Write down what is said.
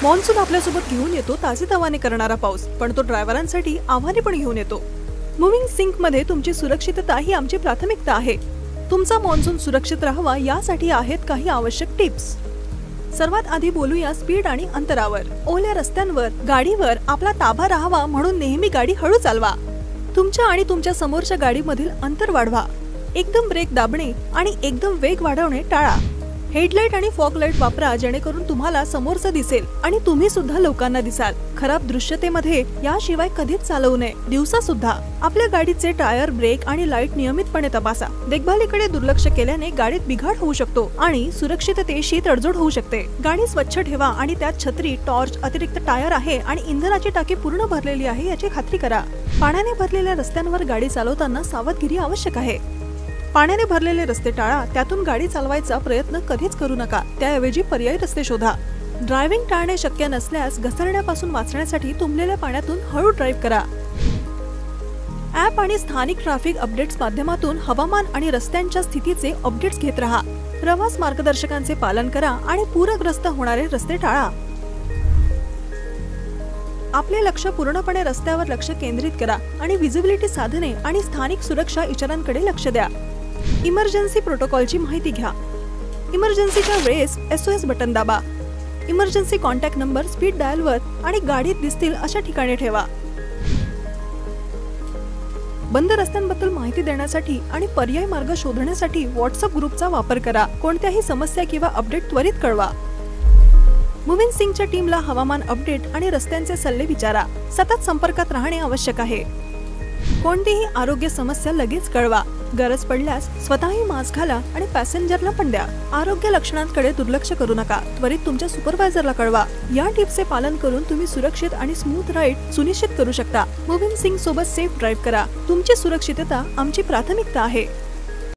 Monsoon आपल्यासोबत घेऊन येतो ताजेतवाने करणारा पाऊस, पण तो ड्रायव्हरांसाठी आव्हाने पण घेऊन येतो. मुव्हिंग सिंक मध्ये तुमची सुरक्षितता ही आमची प्राथमिकता आहे. तुमचा मॉन्सून सुरक्षित राहावा यासाठी आहेत काही आवश्यक टिप्स. सर्वात आधी बोलूया स्पीड आणि अंतरावर. ओल्या रस्त्यांवर गाडीवर आपला ताबा राहावा म्हणून नेहमी गाडी हळू चालवा. तुमच्या आणि तुमच्या समोरच्या गाडीमधील अंतर वाढवा. एकदम ब्रेक दाबणे आणि एकदम वेग वाढवणे टाळा. हेडलाइट आणि फॉग लाईट वापरा जेणेकरून तुम्हाला समोरचं दिसेल आणि तुम्ही सुद्धा लोकांना दिसाल. खराब दृश्यतेमध्ये याशिवाय कधीच चालवू नये. दिवसा सुद्धा आपल्या गाडीचे टायर, ब्रेक आणि लाईट नियमितपणे तपासा. देखभालीकडे दुर्लक्ष केल्याने गाडीत बिघाड होऊ शकतो आणि सुरक्षिततेशी तडजोड होऊ शकते. गाडी स्वच्छ ठेवा आणि त्यात छत्री, टॉर्च, अतिरिक्त टायर आहे आणि इंधनाची टाकी पूर्ण भरलेली आहे याची खात्री करा. पाण्याने भरलेल्या रस्त्यांवर गाडी चालवताना सावधगिरी आवश्यक आहे. पाण्याने भरलेले रस्ते टाळा. त्यातून गाडी चालवायचा प्रयत्न कधीच करू नका. त्याऐवजी पर्यायी रस्ते शोधा. ड्रायव्हिंग टाळणे शक्य नसल्यास घसरण्यापासून वाचण्यासाठी तुंबलेल्या पाण्यातून हळू ड्राईव्ह करा. ॲप आणि स्थानिक ट्रॅफिक अपडेट्स माध्यमातून हवामान आणि रस्त्यांच्या स्थितीचे अपडेट्स घेत राहा. प्रवास मार्गदर्शकांचे पालन करा आणि पूरग्रस्त होणारे रस्ते टाळा. आपले लक्ष पूर्णपणे रस्त्यावर लक्ष केंद्रित करा आणि विजिबिलिटी साधने आणि स्थानिक सुरक्षा इशारांकडे लक्ष द्या. इमर्जन्सी प्रोटोकॉलची माहिती घ्या. इमर्जन्सीच्या वेळेस SOS बटन दाबा. इमर्जन्सी कॉन्टॅक्ट नंबर स्पीड डायलवर आणि गाडीत दिसतील अशा ठिकाणी ठेवा. बंद रस्त्यांबद्दल माहिती देण्यासाठी आणि पर्यायी मार्ग शोधण्यासाठी व्हॉट्सअप ग्रुपचा वापर करा. कोणत्याही समस्या किंवा अपडेट त्वरित कळवा. मुव्हिंग सिंकच्या टीमला हवामान अपडेट आणि रस्त्यांचे सल्ले विचारा. सतत संपर्कात राहणे आवश्यक आहे. कोणतीही आरोग्य समस्या लगेच कळवा. गरज पडल्यास स्वतःही मास्क घाला आणि पॅसेंजरला पण द्या. आरोग्य लक्षणांकडे दुर्लक्ष करू नका. त्वरित तुमच्या सुपरवायझरला कळवा. या टिप्सचे पालन करून तुम्ही सुरक्षित आणि स्मूथ राईड सुनिश्चित करू शकता. मुव्हिंग सिंक सोबत सेफ ड्राईव्ह करा. तुमची सुरक्षितता आमची प्राथमिकता आहे.